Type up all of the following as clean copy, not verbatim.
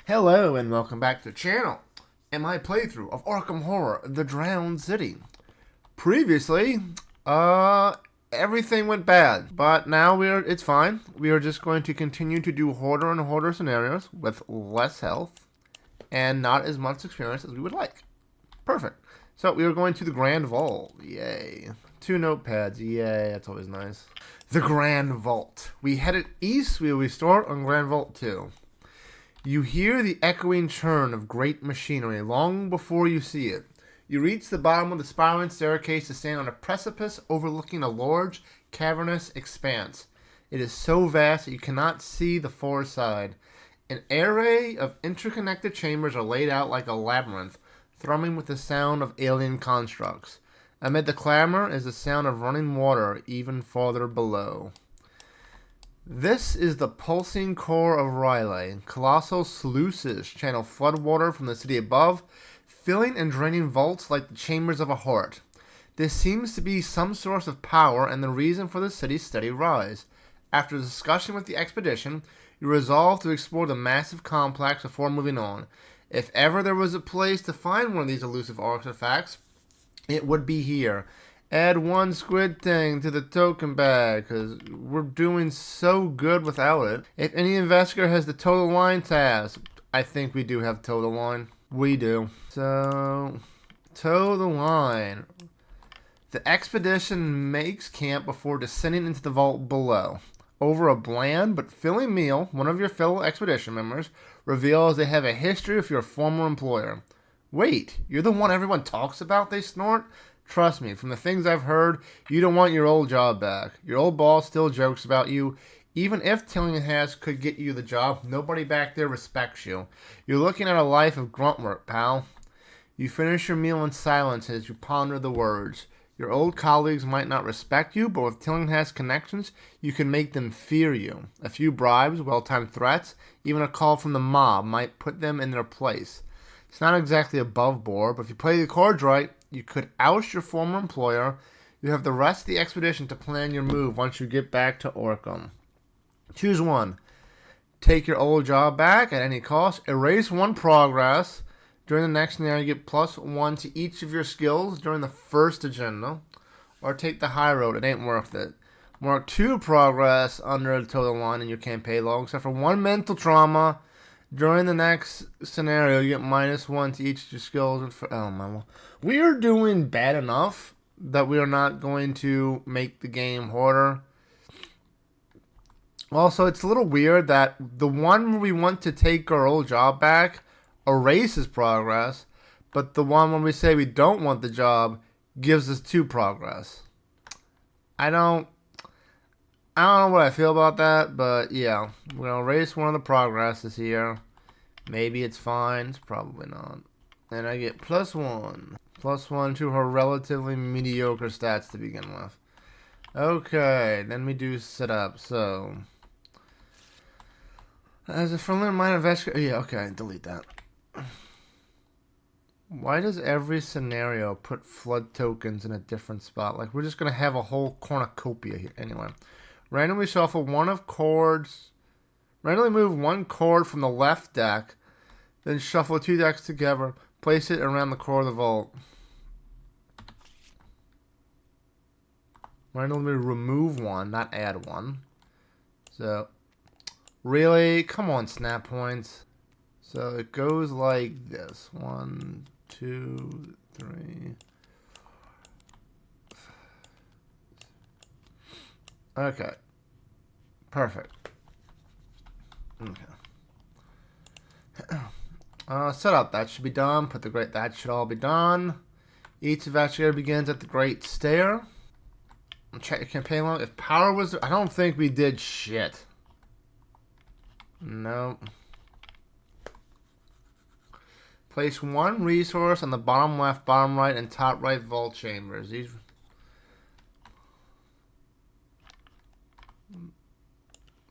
Hello and welcome back to the channel and my playthrough of Arkham Horror, The Drowned City. Previously, everything went bad, but now it's fine. We are just going to continue to do harder and harder scenarios with less health and not as much experience as we would like. Perfect. So we are going to the Grand Vault. Yay. 2 notepads. Yay, that's always nice. The Grand Vault. We headed east. We will start on Grand Vault 2. You hear the echoing churn of great machinery long before you see it. You reach the bottom of the spiraling staircase to stand on a precipice overlooking a large, cavernous expanse. It is so vast that you cannot see the far side. An array of interconnected chambers are laid out like a labyrinth, thrumming with the sound of alien constructs. Amid the clamor is the sound of running water even farther below. This is the pulsing core of Riley. Colossal sluices channel floodwater from the city above, filling and draining vaults like the chambers of a heart. This seems to be some source of power and the reason for the city's steady rise. After discussion with the expedition, you resolve to explore the massive complex before moving on. If ever there was a place to find one of these elusive artifacts, it would be here. Add 1 squid thing to the token bag, because we're doing so good without it. If any investigator has the total line task, I think we do have total line. We do. So, toe the line. The expedition makes camp before descending into the vault below. Over a bland but filling meal, one of your fellow expedition members reveals they have a history with your former employer. Wait, you're the one everyone talks about, they snort? Trust me, from the things I've heard, you don't want your old job back. Your old boss still jokes about you. Even if Tillinghast could get you the job, nobody back there respects you. You're looking at a life of grunt work, pal. You finish your meal in silence as you ponder the words. Your old colleagues might not respect you, but with Tillinghast connections, you can make them fear you. A few bribes, well-timed threats, even a call from the mob might put them in their place. It's not exactly above board, but if you play the cards right, you could oust your former employer. You have the rest of the expedition to plan your move once you get back to Arkham. Choose one. Take your old job back at any cost. Erase 1 progress. During the next scenario, you get +1 to each of your skills during the first agenda. Or take the high road. It ain't worth it. Mark 2 progress under the total line in your campaign log, except for 1 mental trauma. During the next scenario, you get -1 to each of your skills. Oh my! We are doing bad enough that we are not going to make the game harder. Also, it's a little weird that the one we want to take our old job back erases progress, but the one when we say we don't want the job gives us 2 progress. I don't know what I feel about that, but yeah. We're going to erase 1 of the progresses here. Maybe it's fine. It's probably not. And I get +1. +1 to her relatively mediocre stats to begin with. Okay, then we do setup. So, as a friendly reminder, investigator. Yeah, okay, delete that. Why does every scenario put flood tokens in a different spot? Like, we're just going to have a whole cornucopia here. Anyway. Randomly shuffle 1 of cards. Randomly move 1 card from the left deck. Then shuffle 2 decks together. Place it around the core of the vault. Randomly remove 1, not add 1. So, really? Come on, snap points. So it goes like this. 1, 2, 3. Okay. Perfect. Okay. Set up. That should be done. Put the great. That should all be done. Each investigator begins at the Great Stair. Check your campaign log. If power was, I don't think we did shit. No. Place 1 resource on the bottom left, bottom right, and top right vault chambers. These.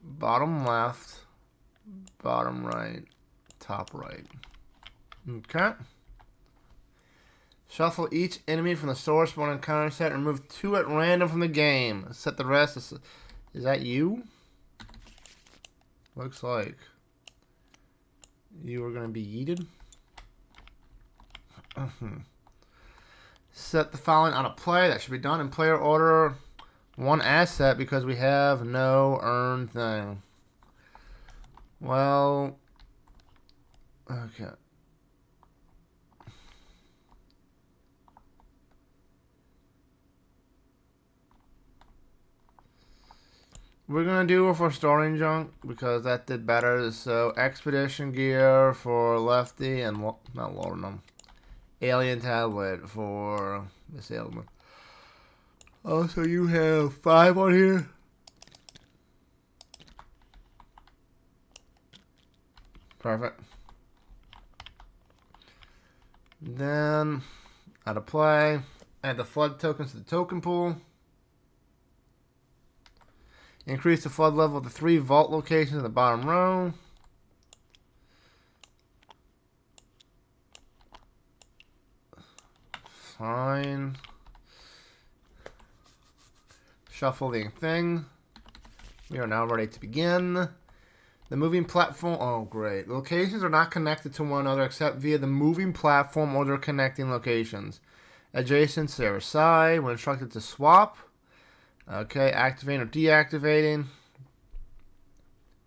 Bottom left, bottom right, top right. Okay. Shuffle each enemy from the source spawn encounter set and remove 2 at random from the game. Set the rest. Is that you? Looks like. You are going to be yeeted. Set the following on a play. That should be done in player order. 1 asset because we have no earned thing. Well, okay. We're going to do it for storing junk because that did better. So, expedition gear for Lefty and not Laudanum. Alien tablet for this ailment. Oh, so you have 5 on here? Perfect. Then, out of play, add the flood tokens to the token pool. Increase the flood level of the 3 vault locations in the bottom row. Fine. Shuffle the thing. We are now ready to begin. The moving platform. Oh, great. The locations are not connected to one another except via the moving platform or their connecting locations. Adjacent to their side. We're instructed to swap. Okay, activating or deactivating.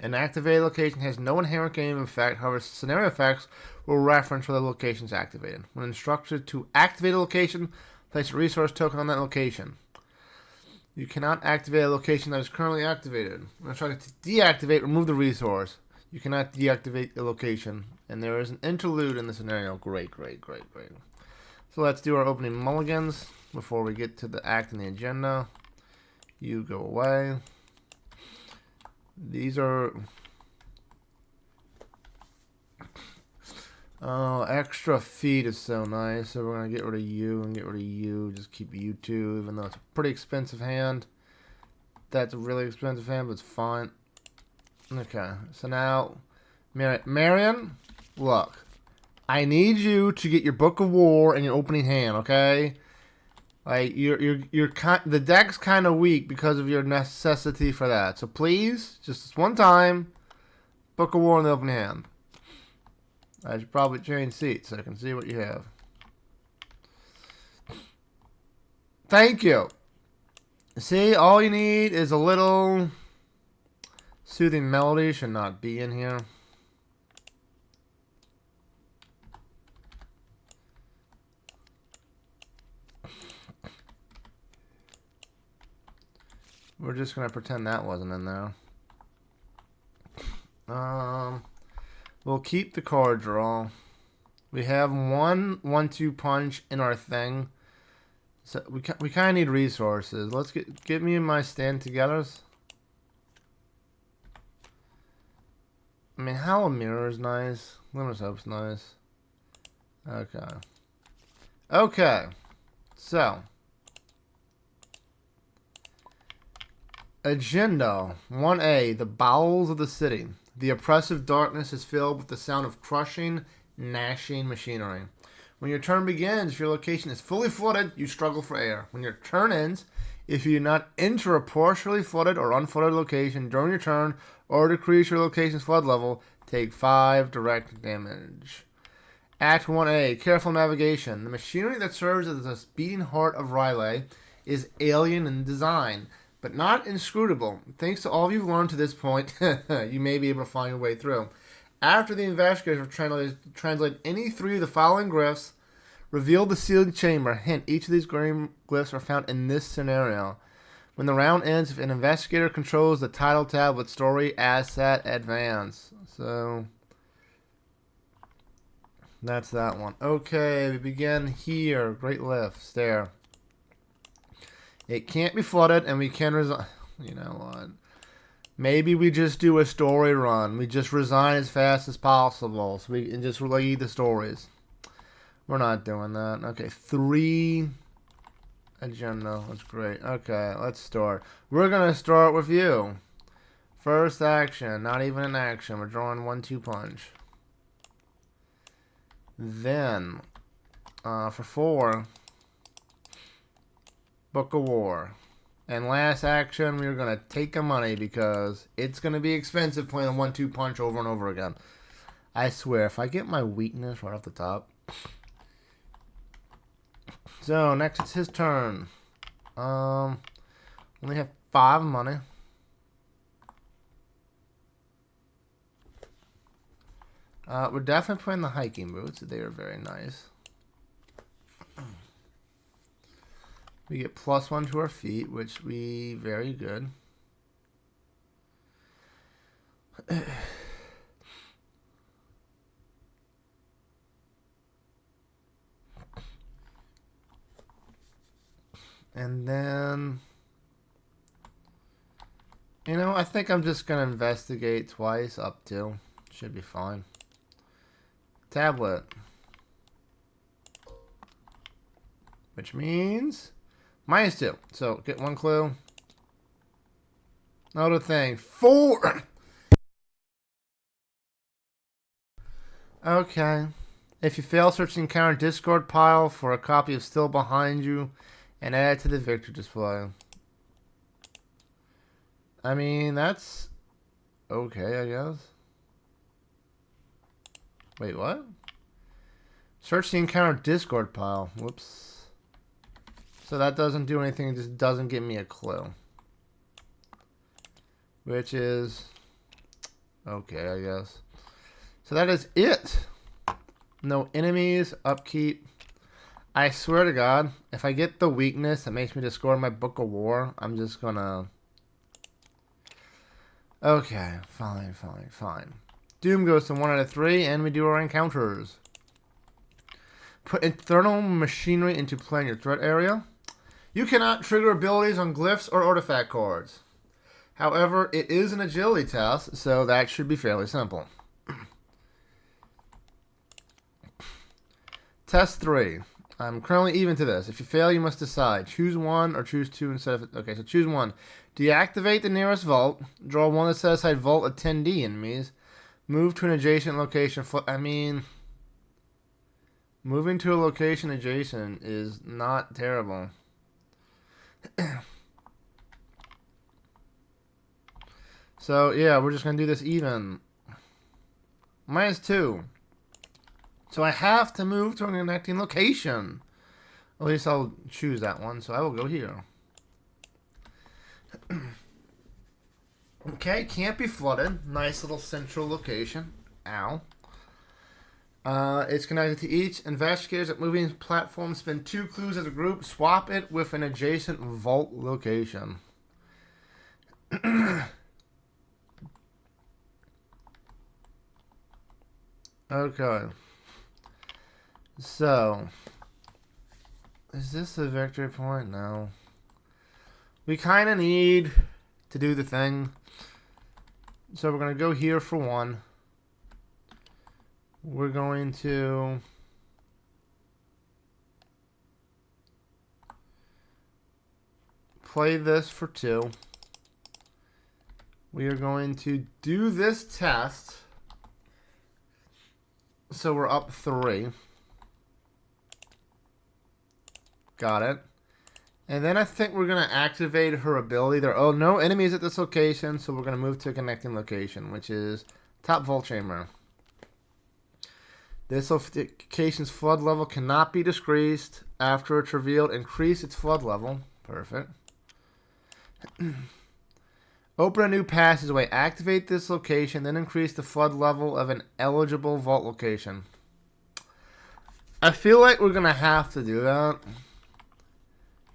An activated location has no inherent game effect. However, scenario effects will reference where the location is activated. When instructed to activate a location, place a resource token on that location. You cannot activate a location that is currently activated. When instructed to deactivate, remove the resource. You cannot deactivate the location. And there is an interlude in the scenario. Great, great, great, great. So let's do our opening mulligans before we get to the act and the agenda. You go away. These are... Oh, extra feet is so nice. So we're going to get rid of you and get rid of you. Just keep you 2, even though it's a pretty expensive hand. That's a really expensive hand, but it's fine. Okay, so now... Marion, look. I need you to get your Book of War and your opening hand, okay? Like, the deck's kind of weak because of your necessity for that. So please, just this one time, Book of War in the open hand. I should probably change seats so I can see what you have. Thank you. See, all you need is a little soothing melody. Should not be in here. We're just going to pretend that wasn't in there. We'll keep the card draw. We have 1/2 punch in our thing. So we kind of need resources. Let's get me and my stand togethers. I mean, Hollow Mirror is nice. Limmer's Hope's nice. Okay. Okay. So. Agenda 1A. The bowels of the city. The oppressive darkness is filled with the sound of crushing, gnashing machinery. When your turn begins, if your location is fully flooded, you struggle for air. When your turn ends, if you do not enter a partially flooded or unflooded location during your turn or decrease your location's flood level, take 5 direct damage. Act 1A. Careful navigation. The machinery that serves as the beating heart of Riley is alien in design, but not inscrutable. Thanks to all of you've learned to this point, you may be able to find your way through. After the investigators have translated any 3 of the following glyphs, reveal the sealed chamber. Hint, each of these glyphs are found in this scenario. When the round ends, if an investigator controls the title tab with story, asset, advance. So, that's that one. Okay, we begin here. Great lifts there. It can't be flooded, and we can resign. You know what? Maybe we just do a story run. We just resign as fast as possible, so we can just read the stories. We're not doing that. Okay, 3 agenda. That's great. Okay, let's start. We're gonna start with you. First action. Not even an action. We're drawing 1/2 punch. Then, for 4, Book of War. And last action, we're going to take the money because it's going to be expensive playing a 1/2 punch over and over again. I swear, if I get my weakness right off the top. So, next it's his turn. Only have 5 money. We're definitely playing the hiking boots. They are very nice. We get +1 to our feet, which we very good. And then, you know, I think I'm just going to investigate twice up to. Should be fine. Tablet. Which means -2. So, get 1 clue. Another thing. 4! Okay. If you fail, search the encounter Discord pile for a copy of Still Behind You and add it to the victory display. I mean, that's okay, I guess. Wait, what? Search the encounter Discord pile. Whoops. So that doesn't do anything. It just doesn't give me a clue. Which is okay, I guess. So that is it. No enemies, upkeep. I swear to God, if I get the weakness that makes me discard my Book of War, I'm just gonna... Okay, fine. Doom goes to 1 out of 3, and we do our encounters. Put internal machinery into play in your threat area. You cannot trigger abilities on glyphs or artifact cards. However, it is an agility test, so that should be fairly simple. Test 3. I'm currently even to this. If you fail, you must decide. Choose 1 or choose 2 instead of... Okay, so choose 1. Deactivate the nearest vault. Draw 1 that set aside vault attendee enemies. Move to an adjacent location. I mean... Moving to a location adjacent is not terrible. So, yeah, we're just going to do this even. -2. So I have to move to a connecting location. At least I'll choose that one, so I will go here. Okay, can't be flooded. Nice little central location. Ow. It's connected to each. Investigators at moving platforms spend 2 clues as a group. Swap it with an adjacent vault location. Okay. So, is this a victory point? No. We kind of need to do the thing. So we're going to go here for 1. We're going to play this for 2. We are going to do this test. So we're up 3. Got it. And then I think we're going to activate her ability. There are no enemies at this location, so we're going to move to a connecting location, which is top vault chamber. This location's flood level cannot be decreased after it's revealed. Increase its flood level. Perfect. Open a new passageway. Activate this location, then increase the flood level of an eligible vault location. I feel like we're going to have to do that.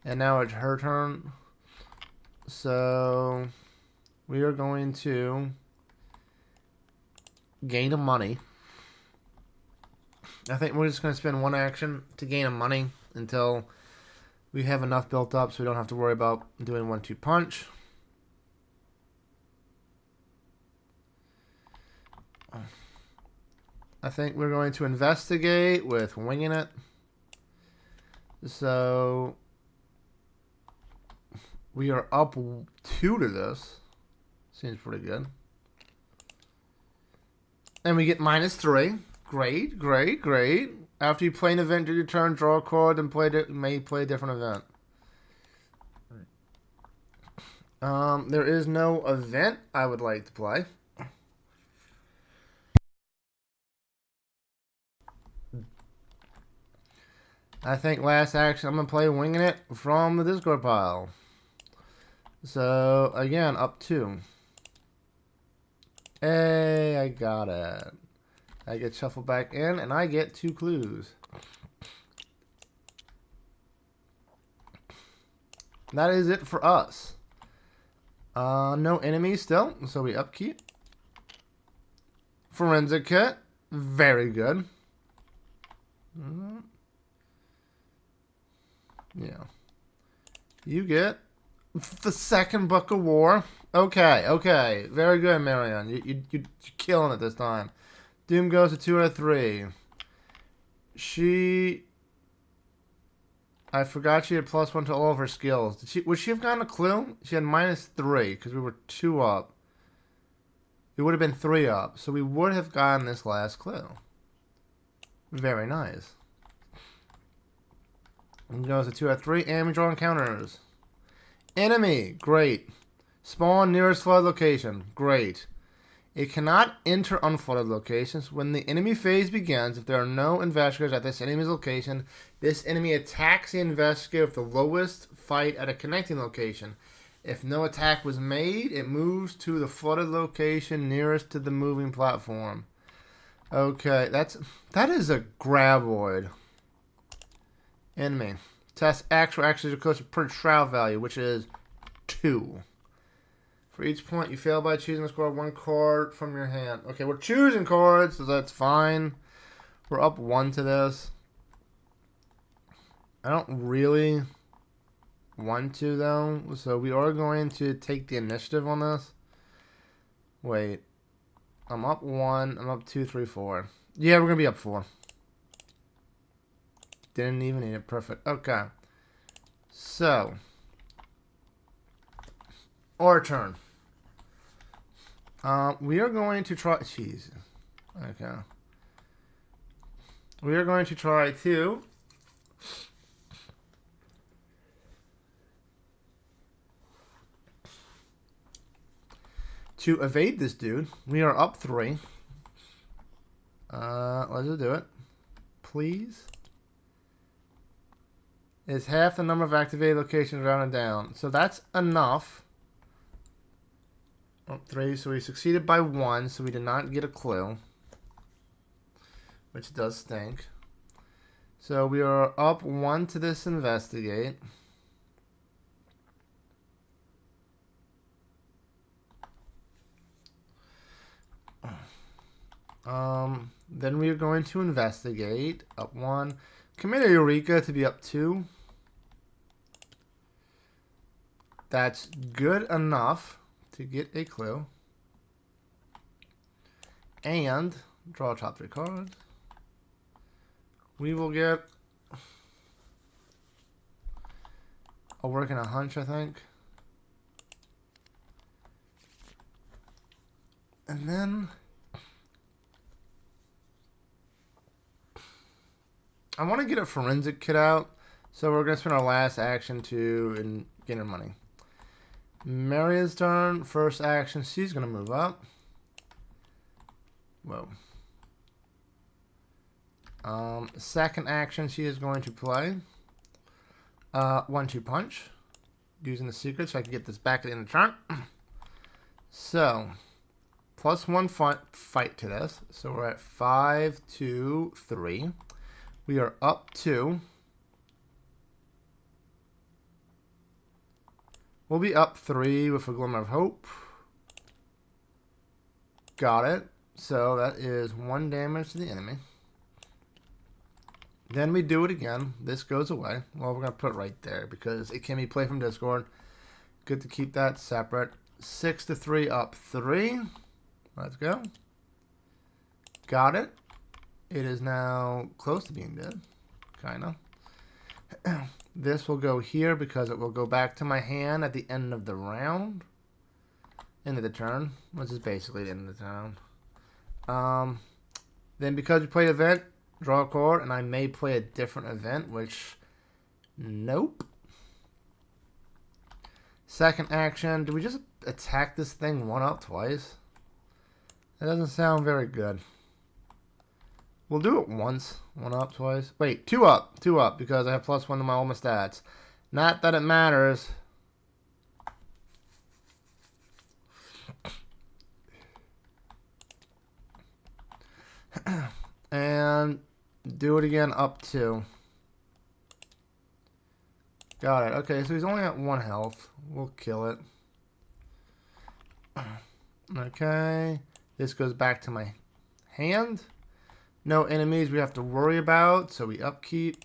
And now it's her turn. So we are going to gain a money. I think we're just going to spend 1 action to gain a money until we have enough built up so we don't have to worry about doing 1-2 punch. I think we're going to investigate with winging it. So we are up 2 to this. Seems pretty good. And we get -3. Great. After you play an event, do your turn, draw a card, and may play a different event. There is no event I would like to play. I think last action I'm going to play Winging It from the Discord pile. So, again, up 2. Hey, I got it. I get shuffled back in, and I get 2 clues. That is it for us. No enemies still, so we upkeep. Forensic Kit. Very good. Yeah. You get the second Book of War. Okay, okay. Very good, Marion. You're killing it this time. Doom goes to 2 out of 3. I forgot she had +1 to all of her skills. Would she have gotten a clue? She had -3 because we were 2 up. It would have been 3 up. So we would have gotten this last clue. Very nice. And goes to 2 out of 3. And we draw encounters. Enemy. Great. Spawn nearest flood location. Great. It cannot enter unflooded locations. When the enemy phase begins, if there are no investigators at this enemy's location, this enemy attacks the investigator with the lowest fight at a connecting location. If no attack was made, it moves to the flooded location nearest to the moving platform. Okay, that is a graboid. Enemy. Test actual actions close to per trial value, which is 2. For each point you fail by choosing to score 1 card from your hand. Okay, we're choosing cards, so that's fine. We're up 1 to this. I don't really want to, though. So we are going to take the initiative on this. Wait. I'm up 1. I'm up 2, 3, 4. Yeah, we're going to be up 4. Didn't even need it. Perfect. Okay. So. Our turn. We are going to try... Jeez. Okay. We are going to try to... To evade this dude. We are up 3. Let's just do it. Please. Is half the number of activated locations rounded down. So that's enough. 3, so we succeeded by 1, so we did not get a clue. Which does stink. So we are up 1 to this investigate. Then we are going to investigate. Up 1. Commit a Eureka to be up 2. That's good enough to get a clue. And draw top 3 cards. We will get a work and a hunch, I think. And then I want to get a forensic kit out, so we're going to spend our last action to get our money. Maria's turn. First action, she's going to move up. Whoa. Second action, she is going to play 1-2 punch, using the secret so I can get this back at the end of the turn. So, +1 fight to this. So we're at 5, 2, 3. We are up 2. We'll be up 3 with a glimmer of hope. Got it. So that is 1 damage to the enemy. Then we do it again. This goes away. Well, we're going to put it right there because it can be played from Discord. Good to keep that separate. 6 to 3 up 3. Let's go. Got it. It is now close to being dead. Kind of. This will go here because it will go back to my hand at the end of the round. End of the turn. Which is basically the end of the turn. Then because you play event, draw a card, and I may play a different event, which... Nope. Second action. Do we just attack this thing 1 up twice? That doesn't sound very good. We'll do it once. 1 up, twice. Wait, 2 up. 2 up, because I have +1 to all my stats. Not that it matters. And do it again, up 2. Got it. Okay, so he's only at 1 health. We'll kill it. Okay. This goes back to my hand. No enemies we have to worry about, so we upkeep.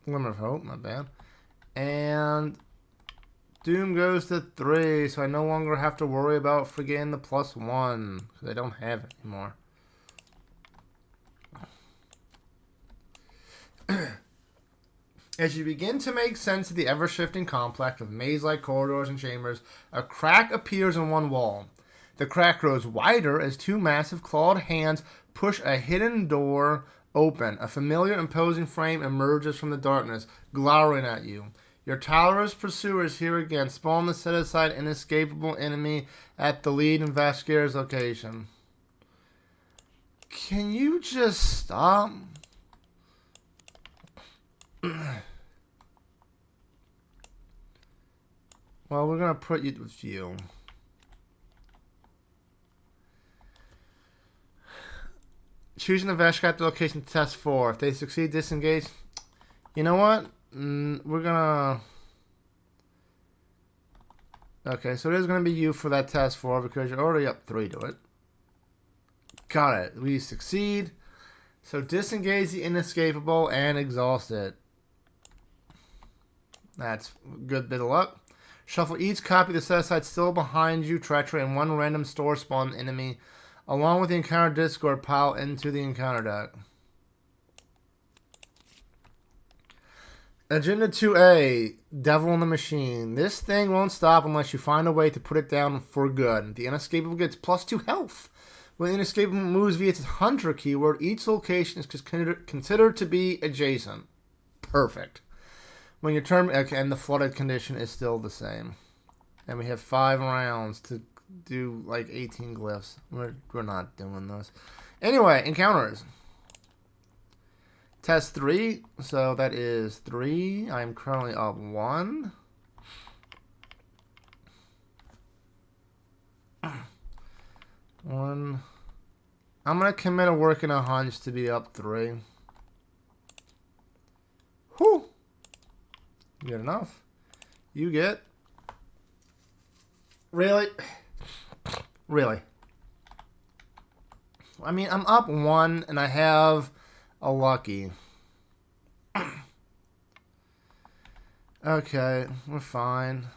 Glimmer of Hope, not bad. And Doom goes to 3, so I no longer have to worry about forgetting the +1, because I don't have it anymore. As you begin to make sense of the ever-shifting complex of maze-like corridors and chambers, a crack appears in one wall. The crack grows wider as 2 massive clawed hands push a hidden door open. A familiar, imposing frame emerges from the darkness, glowering at you. Your Taurus pursuers here again spawn the set-aside inescapable enemy at the lead investigator's location. Can you just stop? Well, we're going to put you with you. Choosing the investigator at the location to test 4. If they succeed, disengage. You know what? We're going to... Okay, so it is going to be you for that test 4 because you're already up 3 to it. Got it. We succeed. So disengage the inescapable and exhaust it. That's a good bit of luck. Shuffle each copy of the set-aside still behind you, treachery, and 1 random store spawn enemy, along with the encounter discord pile into the encounter deck. Agenda 2A, Devil in the Machine. This thing won't stop unless you find a way to put it down for good. The inescapable gets +2 health. When the inescapable moves via its hunter keyword, each location is considered to be adjacent. Perfect. When your turn, okay, and the flooded condition is still the same. And we have 5 rounds to do like 18 glyphs. We're not doing those. Anyway, encounters. Test 3. So that is 3. I'm currently up 1. I'm gonna commit a work and a hunch to be up 3. Whew. You get enough. You get... Really? Really? I mean, I'm up 1 and I have a lucky. Okay, we're fine.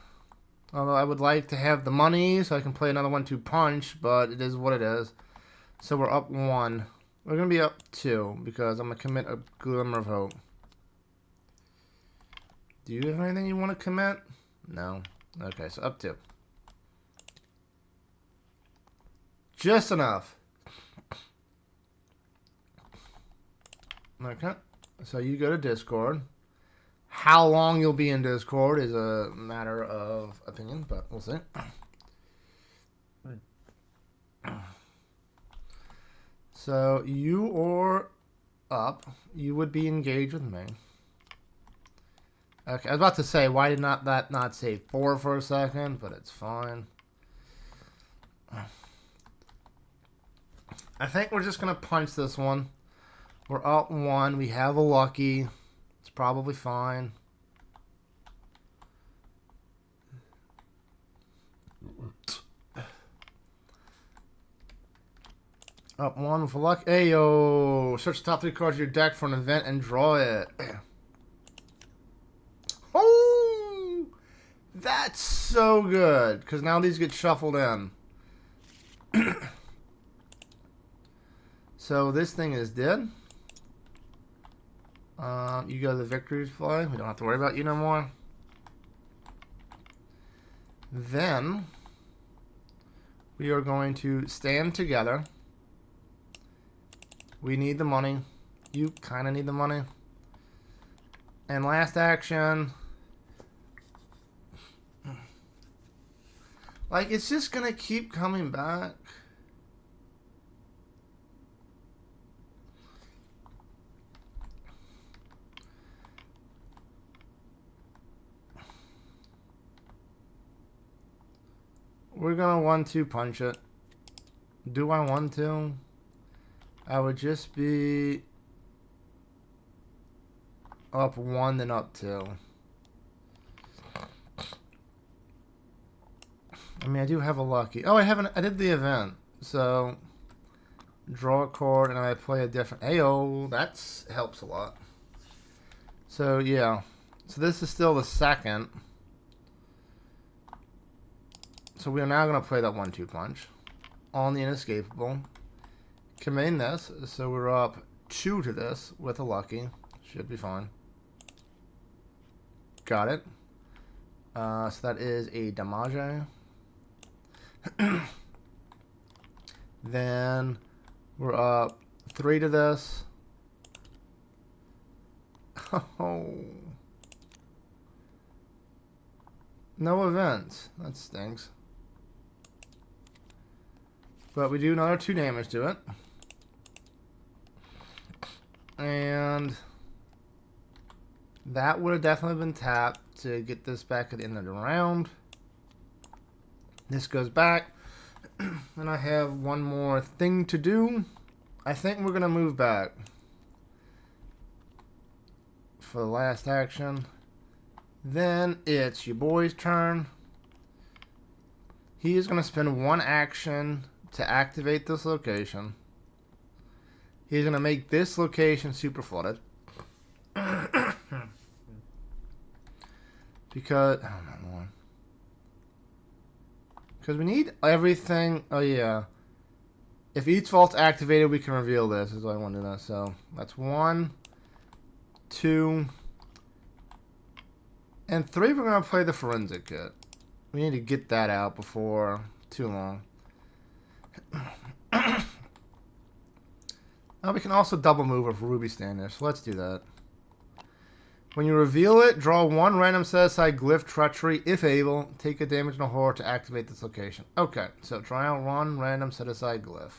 Although I would like to have the money so I can play another 1-2 punch, but it is what it is. So we're up 1. We're going to be up 2 because I'm going to commit a Glimmer of Hope. Do you have anything you want to commit? No. Okay, so up 2. Just enough. Okay. So you go to Discord. How long you'll be in Discord is a matter of opinion, but we'll see. So you are up. You would be engaged with me. Okay, I was about to say, why did that not say 4 for a second, but it's fine. I think we're just going to punch this one. We're up 1. We have a lucky. It's probably fine. Up 1 with a luck. Ayo! Search the top 3 cards of your deck for an event and draw it. Oh! That's so good. Because now these get shuffled in. So this thing is dead. You go to the victory display. We don't have to worry about you no more. Then we are going to stand together. We need the money. You kind of need the money. And last action. Like, it's just gonna keep coming back. We're gonna 1-2 punch it. Do I want to? I would just be up 1 then up 2. I mean, I do have a lucky. Oh, I did the event. So, draw a card and I play a different. Ayo, that helps a lot. So, yeah. So, this is still the second. So, we are now going to play that 1-2 punch on the inescapable. Command this. So, we're up 2 to this with a lucky. Should be fine. Got it. So, that is a damage. Then we're up 3 to this. Oh. No events. That stinks. But we do another 2 damage to it. And that would have definitely been tapped to get this back at the end of the round. This goes back. And I have one more thing to do. I think we're going to move back for the last action. Then it's your boy's turn. He is going to spend 1 action to activate this location. He's going to make this location super flooded. Because... oh my lord. Because we need everything... oh yeah. If each vault's activated, we can reveal this, is what I want to know. So, that's 1, 2, and 3, we're going to play the forensic kit. We need to get that out before too long. Now we can also double move with Ruby stand there, so let's do that. When you reveal it, draw 1 random set-aside glyph treachery. If able, take a damage in a horror to activate this location. Okay, so try out 1 random set-aside glyph.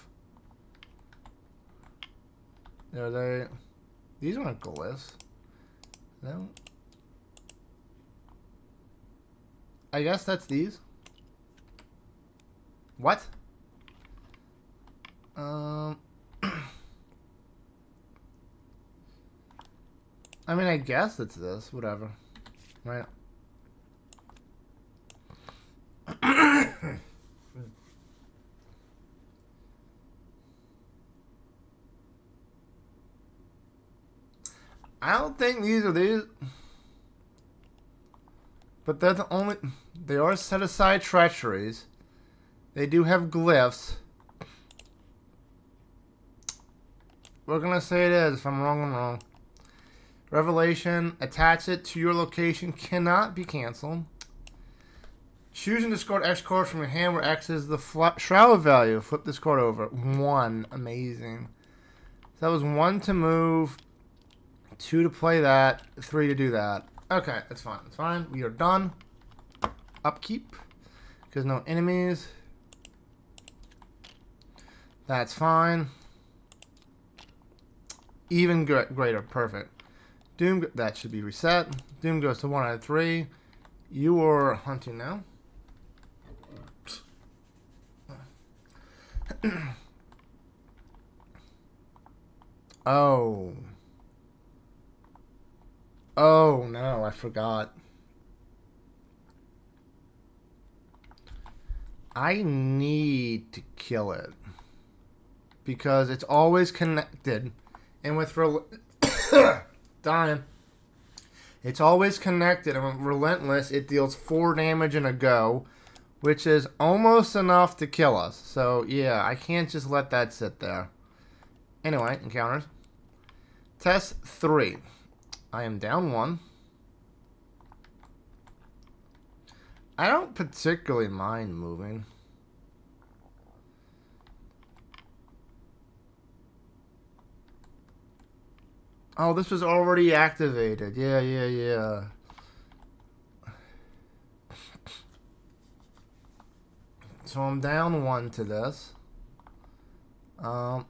Are they... these aren't glyphs. No. I guess that's these. What? I mean, I guess it's this. Whatever. Right. I don't think these are these. But they're the only... they are set-aside treacheries. They do have glyphs. We're going to say it is. If I'm wrong, I'm wrong. Revelation. Attach it to your location. Cannot be canceled. Choose and discard X card from your hand where X is the shroud value. Flip this card over. 1. Amazing. So that was 1 to move. 2 to play that. 3 to do that. Okay, that's fine. That's fine. We are done. Upkeep. Because no enemies. That's fine. Even greater. Perfect. Doom, that should be reset. Doom goes to 1 out of 3. You are hunting now. Oh. Oh, no, I forgot. I need to kill it. Because it's always connected. And with dying. It's always connected. And with Relentless, it deals 4 damage in a go. Which is almost enough to kill us. So, yeah, I can't just let that sit there. Anyway, encounters. Test 3. I am down 1. I don't particularly mind moving. Oh, this was already activated. Yeah. So I'm down 1 to this. We're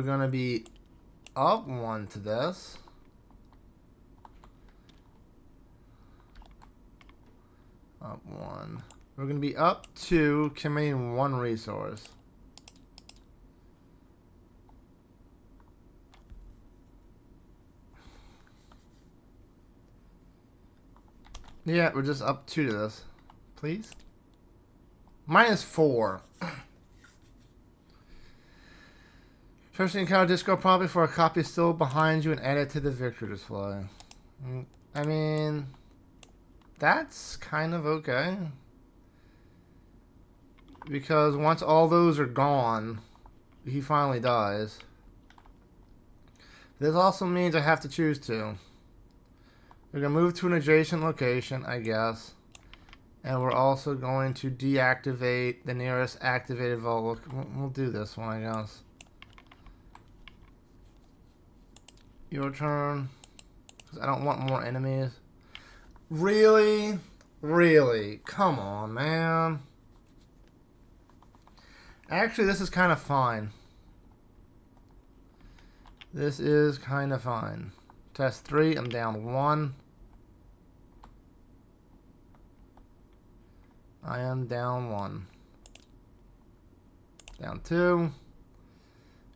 going to be up 1 to this. Up 1. We're going to be up 2, committing 1 resource. Yeah, we're just up 2 to this. Please? -4. First encounter disco probably for a copy still behind you and add it to the victory display. I mean, that's kind of okay. Because once all those are gone, he finally dies. This also means I have to choose 2. We're going to move to an adjacent location, I guess. And we're also going to deactivate the nearest activated vault. We'll do this one, I guess. Your turn. Because I don't want more enemies. Really? Really? Come on, man. Actually, this is kind of fine. This is kind of fine. Test 3, I'm down 1. I am down 1. Down 2.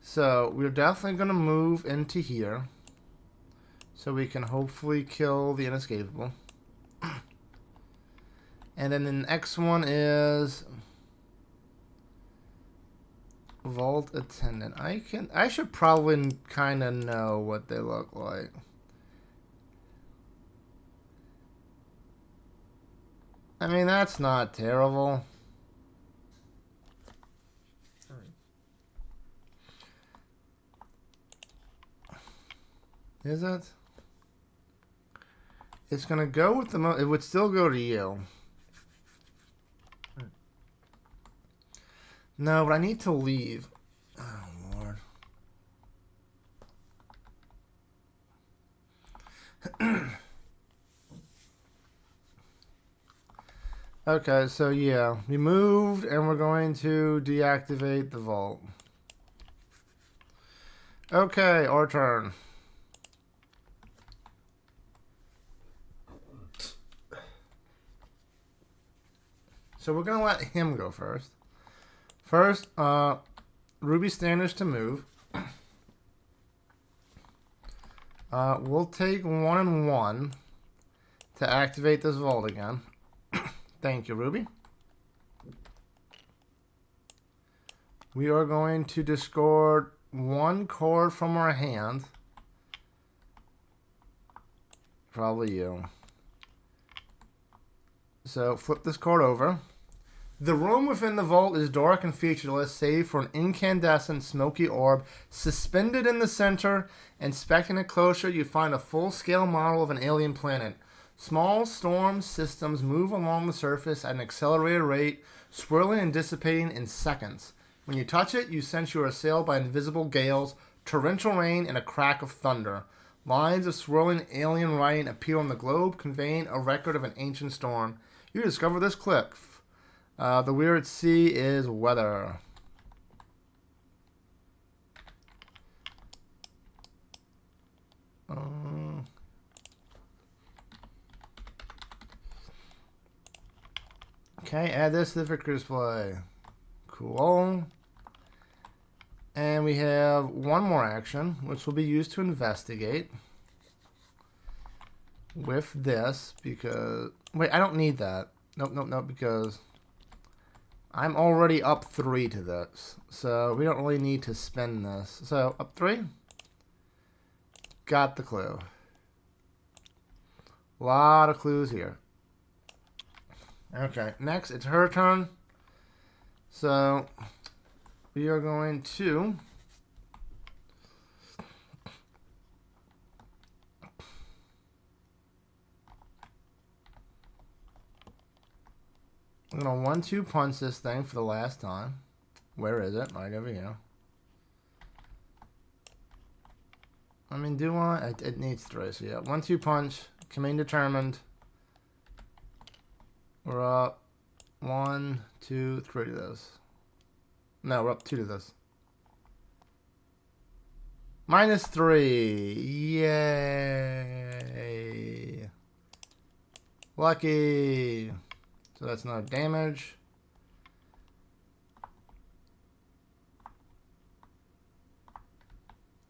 So, we're definitely going to move into here. So we can hopefully kill the inescapable. And then the next one is Vault Attendant. I should probably kind of know what they look like. I mean, that's not terrible. Is it? It's going to go with the it would still go to you. No, but I need to leave. Oh, Lord. Okay, so yeah. We moved, and we're going to deactivate the vault. Okay, our turn. So we're going to let him go first. First, Ruby Standish to move. We'll take 1 and 1 to activate this vault again. Thank you, Ruby. We are going to discard 1 card from our hand. Probably you. So, flip this card over. The room within the vault is dark and featureless, save for an incandescent, smoky orb suspended in the center. Inspecting it closer, you find a full-scale model of an alien planet. Small storm systems move along the surface at an accelerated rate, swirling and dissipating in seconds. When you touch it, you sense you are assailed by invisible gales, torrential rain, and a crack of thunder. Lines of swirling alien writing appear on the globe, conveying a record of an ancient storm. You discover this cliff. The weird sea is weather. Okay, add this to the victory display. Cool. And we have 1 more action, which will be used to investigate. With this, because... Wait, I don't need that. Nope, because... I'm already up 3 to this, so we don't really need to spend this. So, up 3. Got the clue. A lot of clues here. Okay, next, it's her turn. So, we are going to... I'm going to 1-2 punch this thing for the last time. Where is it? Right over here. I mean, do I? It needs 3, so yeah. 1-2 punch. Command determined. We're up 1, 2, 3 to this. No, we're up 2 to this. -3. Yay. Lucky. So that's no damage.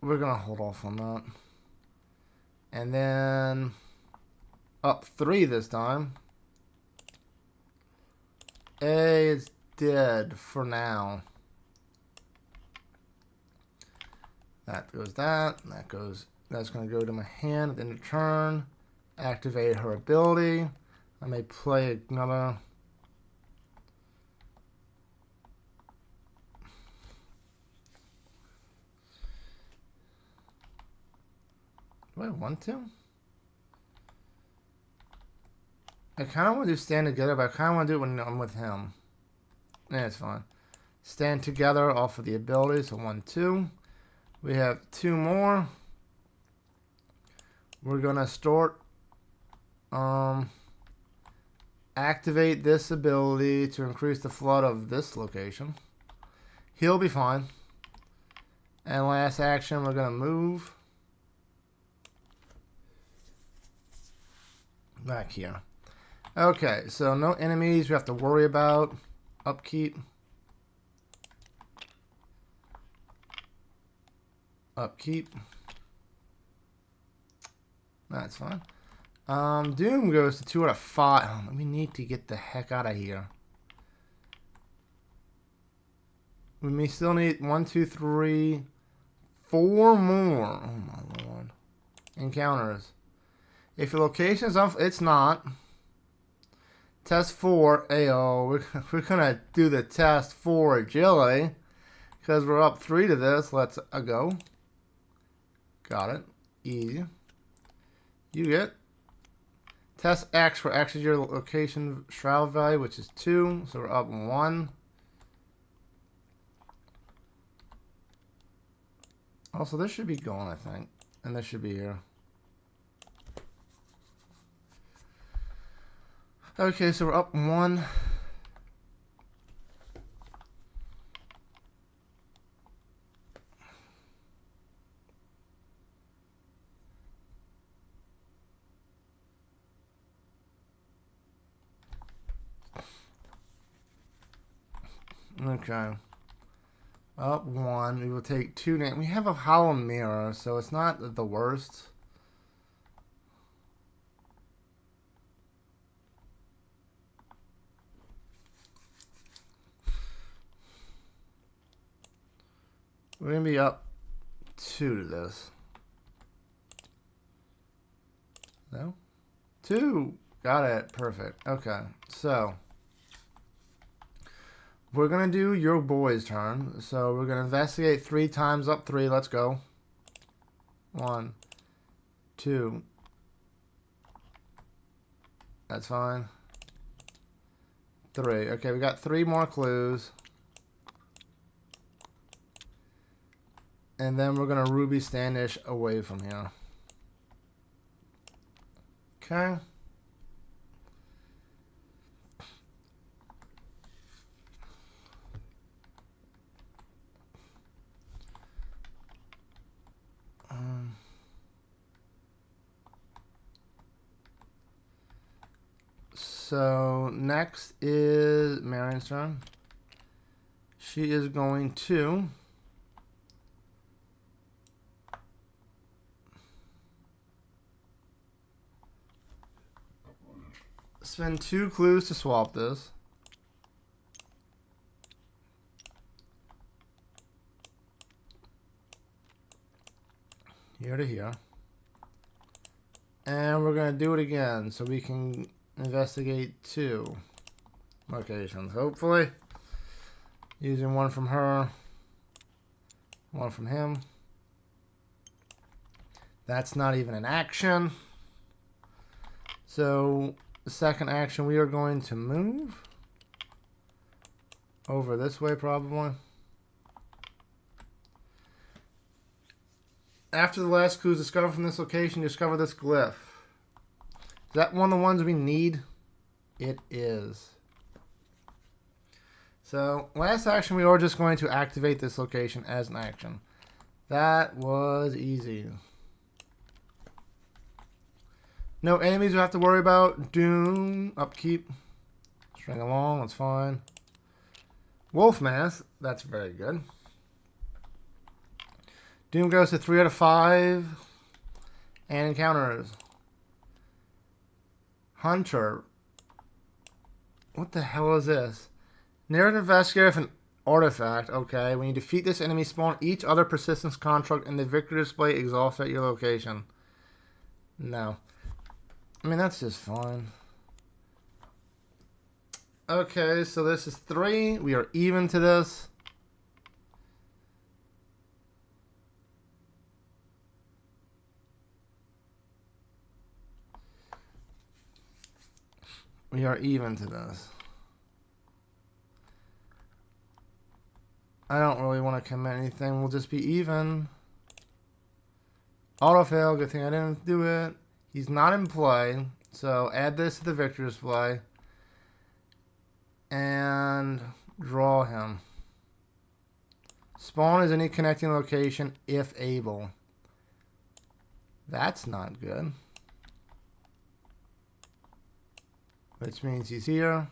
We're going to hold off on that. And then up 3 this time. A is dead for now. That goes that. That goes. That's going to go to my hand at the end of turn. Activate her ability. I may play another. Do I want to? I kind of want to do stand together, but I kind of want to do it when I'm with him. Yeah, it's fine. Stand together off of the ability. So 1, 2. We have 2 more. We're going to start. Activate this ability to increase the flood of this location. He'll be fine. And last action, we're going to move back here. Okay, so no enemies we have to worry about. Upkeep. Upkeep. That's fine. Doom goes to 2 out of 5. We need to get the heck out of here. We may still need 1, 2, 3, 4 more. Oh my lord. Encounters. If your location is off, it's not. Test 4. Ayo. We're gonna do the test for agility. Because we're up 3 to this. Let's go. Got it. Easy. You get. Test X for X is your location shroud value, which is 2. So we're up 1. Also, this should be gone, I think. And this should be here. Okay, so we're up 1. Okay. Up 1. We will take 2 damage. We have a hollow mirror, so it's not the worst. We're going to be up 2 to this. No? 2! Got it. Perfect. Okay. So, we're going to do your boy's turn. So, we're going to investigate 3 times up 3. Let's go. 1, 2. That's fine. 3. Okay, we got 3 more clues. And then we're going to Ruby Standish away from here. Okay. So next is Marion's turn. She is going to spend 2 clues to swap this. Here to here. And we're going to do it again so we can investigate 2 locations. Hopefully. Using 1 from her. 1 from him. That's not even an action. So, the second action, we are going to move over this way probably. After the last clue is discovered from this location, discover this glyph. that one of the ones we need? It is. So, last action, we are just going to activate this location as an action. That was easy. No enemies we have to worry about. Doom. Upkeep. String along. That's fine. Wolf Mask. That's very good. Doom goes to 3 out of 5. And encounters. Hunter. What the hell is this? Narrative Investigator with an artifact. Okay. When you defeat this enemy, spawn each other persistence construct in the victory display exhausted at your location. No. I mean, that's just fine. Okay, so this is 3. We are even to this. We are even to this. I don't really want to commit anything. We'll just be even. Auto fail. Good thing I didn't do it. He's not in play. So add this to the victory display. And draw him. Spawn as any connecting location if able. That's not good. Which means he's here.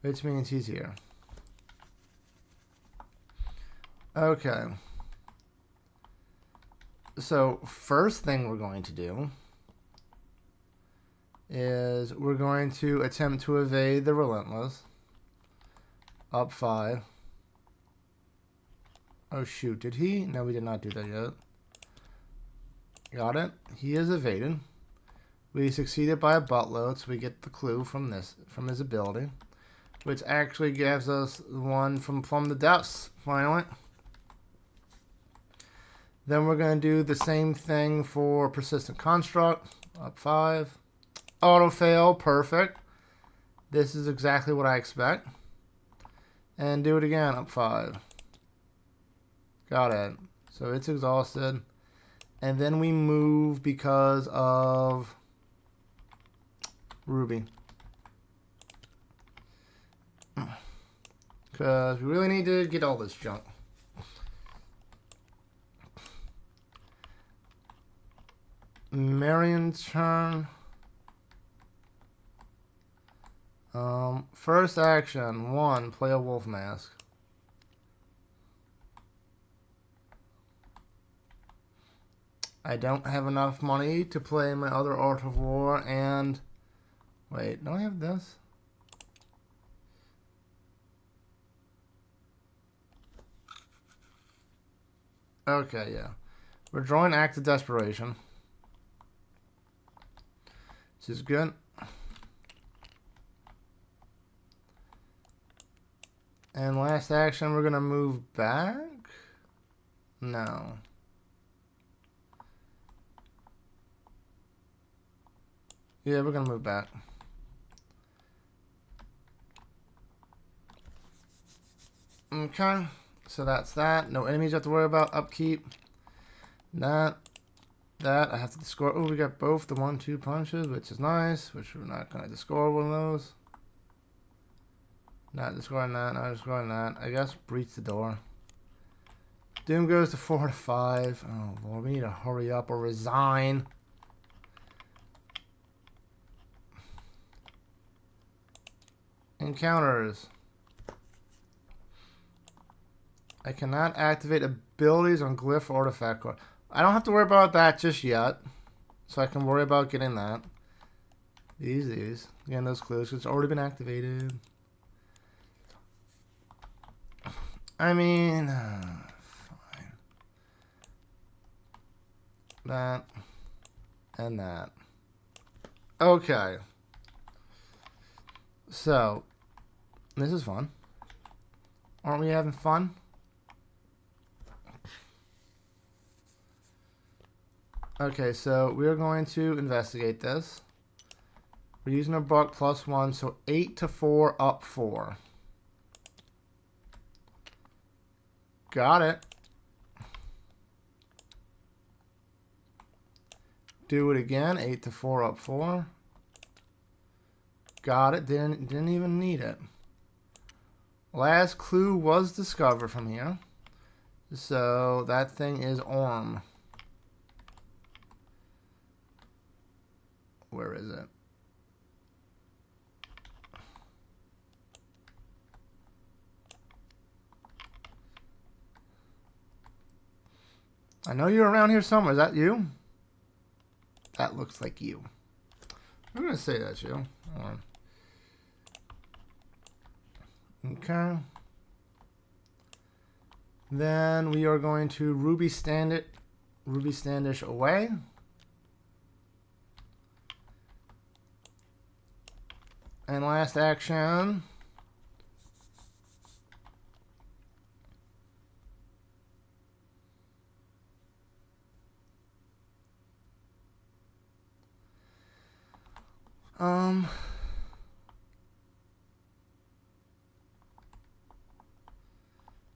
Which means he's here. Okay. So, first thing we're going to do is we're going to attempt to evade the Relentless. Up 5. Oh shoot, did he? No, we did not do that yet. Got it. He is evaded. We succeeded by a buttload, so we get the clue from this, from his ability, which actually gives us one from Plumb the Depths, finally. Then we're going to do the same thing for Persistent Construct, up 5. Auto fail, perfect. This is exactly what I expect. And do it again, up 5. Got it. So it's exhausted. And then we move because of Ruby. Because we really need to get all this junk. Marion's turn. First action, 1, play a Wolf Mask. I don't have enough money to play my other Art of War and... Wait, don't I have this? Okay, yeah. We're drawing Act of Desperation. Which is good. And last action, we're going to move back? No. Yeah, we're going to move back. Okay. So that's that. No enemies you have to worry about. Upkeep. That. I have to discard. Oh, we got both the 1-2 punches, which is nice. Which we're not going to discard one of those. Not discarding that. Not discarding that. I guess breach the door. Doom goes to 4 to 5. Oh, Lord. We need to hurry up or resign. Encounters. I cannot activate abilities on Glyph or Artifact card. I don't have to worry about that just yet. So I can worry about getting that. These. Again, those clues. It's already been activated. I mean... fine. That. And that. Okay. So. This is fun. Aren't we having fun? Okay, so we're going to investigate this. We're using a buck +1, so 8 to 4, up 4. Got it. Do it again. 8 to 4 up 4. Got it. Didn't even need it. Last clue was discovered from here. So that thing is Orm. Where is it? I know you're around here somewhere. Is that you? That looks like you. I'm going to say that's you. Hold on. Okay. Then we are going to Ruby Standish away. And last action.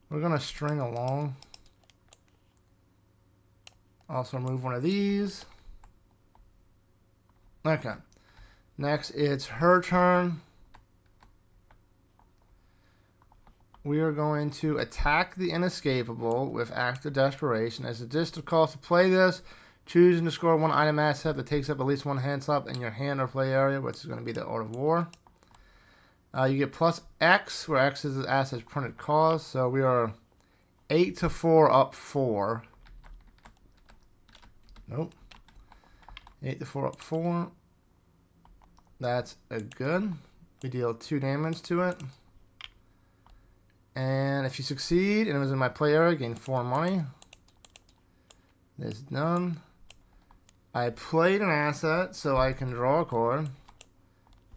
We're going to string along. Also remove one of these. Okay. Next, it's her turn. We are going to attack the inescapable with Act of Desperation. As a additional cost to play this, choosing to score one item asset that takes up at least one hand slot in your hand or play area, which is going to be the Art of War. You get plus X, where X is the asset's printed cost. So we are 8 to 4 up 4. Nope. 8 to 4 up 4. That's a good. We deal 2 damage to it. And if you succeed, and it was in my play area, gain 4 money. This done. I played an asset, so I can draw a card.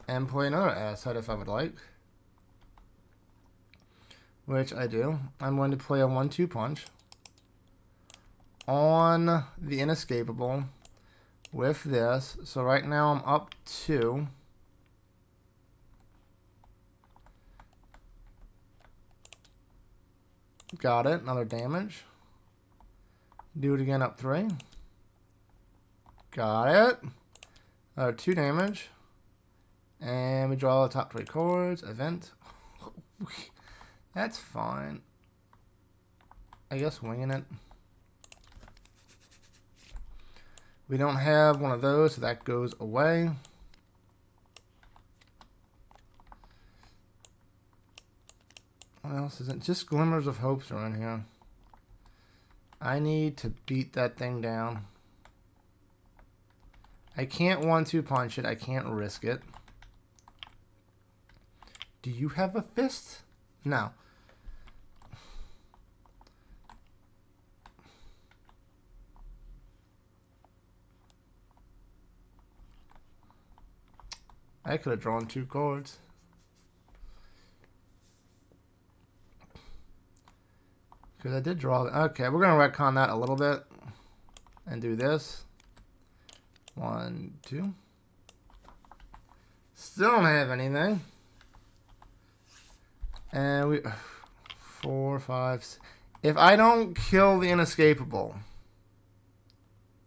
And play another asset if I would like. Which I do. I'm going to play a 1-2 punch. On the inescapable. With this. So right now I'm up 2. Got it. Another damage. Do it again up 3. Got it. Another 2 damage. And we draw the top 3 cards. Event. That's fine. I guess winging it. We don't have one of those, so that goes away. What else is it? Just glimmers of hopes are in here. I need to beat that thing down. I can't 1-2 punch it. I can't risk it. Do you have a fist? No. I could have drawn 2 cards. Because I did draw. Okay, we're going to retcon that a little bit. And do this. 1, 2. Still don't have anything. And we... 4, 5, 6. If I don't kill the inescapable,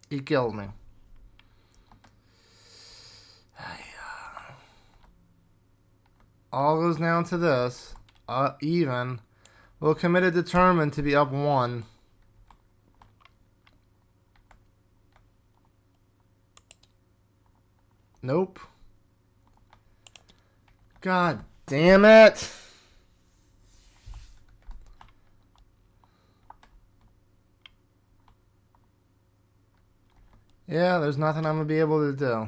he killed me. All goes down to this. Even. We'll commit a determined to be up 1. Nope. God damn it. Yeah, there's nothing I'm going to be able to do.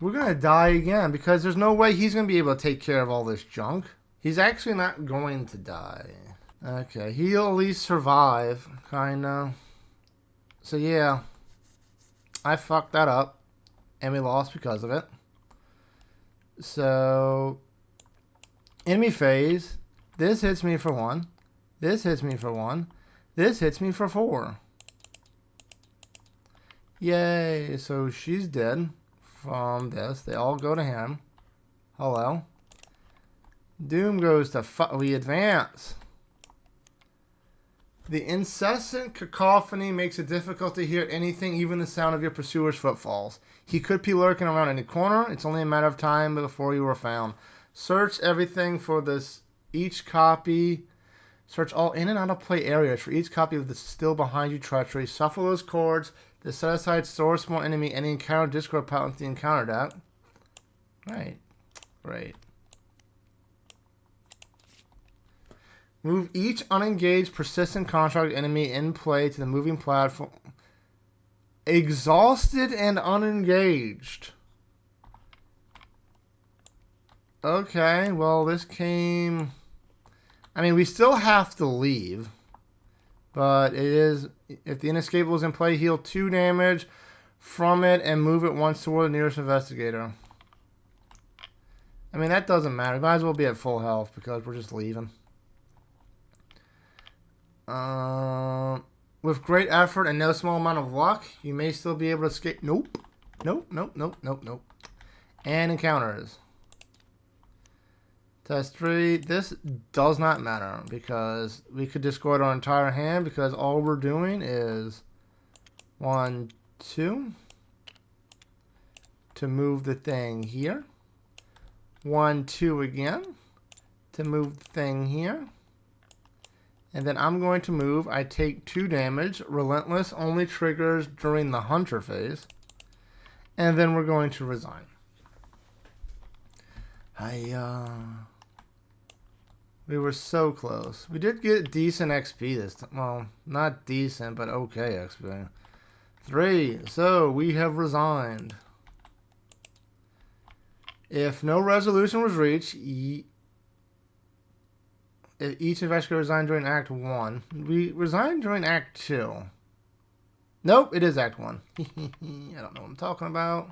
We're going to die again because there's no way he's going to be able to take care of all this junk. He's actually not going to die. Okay, he'll at least survive, kind of. So, yeah. I fucked that up. And we lost because of it. So, enemy phase. This hits me for 1. This hits me for 1. This hits me for 4. Yay, so she's dead. From this, they all go to him. Hello. Doom goes to we advance. The incessant cacophony makes it difficult to hear anything, even the sound of your pursuer's footfalls. He could be lurking around any corner. It's only a matter of time before you are found. Search everything for this. Each copy. Search all in and out of play areas for each copy of the still behind you treachery. Shuffle those chords. The set aside store small enemy any encounter discord palette with the encounter deck. Right. Great. Move each unengaged persistent construct enemy in play to the moving platform. Exhausted and unengaged. Okay, well this came... I mean, we still have to leave. But it is... If the inescapable is in play, heal 2 damage from it and move it once toward the nearest investigator. I mean, that doesn't matter. Might as well be at full health because we're just leaving. With great effort and no small amount of luck, you may still be able to escape. Nope. Nope, nope, nope, nope, nope. And encounters. Test 3. This does not matter because we could discard our entire hand because all we're doing is 1, 2 to move the thing here. 1, 2 again to move the thing here. And then I'm going to move. I take 2 damage. Relentless only triggers during the Hunter phase. And then we're going to resign. We were so close. We did get decent XP this time. Well, not decent, but okay XP. 3. So, we have resigned. If no resolution was reached, each investigator resigned during Act 1. We resigned during Act 2. Nope, it is Act 1. I don't know what I'm talking about.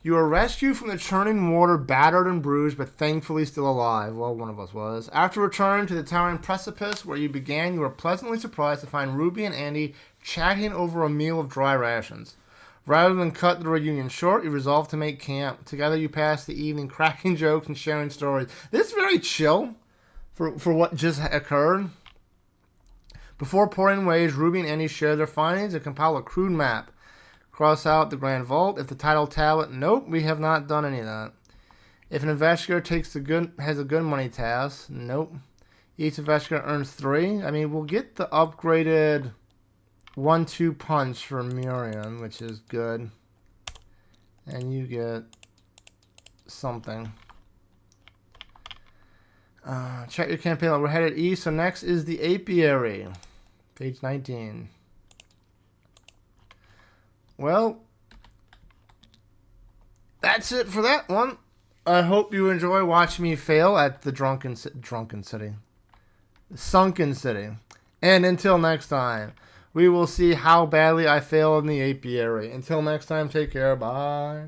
You are rescued from the churning water, battered and bruised, but thankfully still alive. Well, one of us was. After returning to the towering precipice where you began, you were pleasantly surprised to find Ruby and Andy chatting over a meal of dry rations. Rather than cut the reunion short, you resolved to make camp. Together you passed the evening cracking jokes and sharing stories. This is very chill for what just occurred. Before parting ways, Ruby and Andy share their findings and compile a crude map. Cross out the Grand Vault. If the title tablet, nope, we have not done any of that. If an investigator has a good money task, nope. Each investigator earns 3. I mean, we'll get the upgraded 1-2 punch for Muriel, which is good. And you get something. Check your campaign. We're headed east, so next is the apiary. Page 19. Well, that's it for that one. I hope you enjoy watching me fail at the Sunken City. And until next time, we will see how badly I fail in the apiary. Until next time, take care. Bye.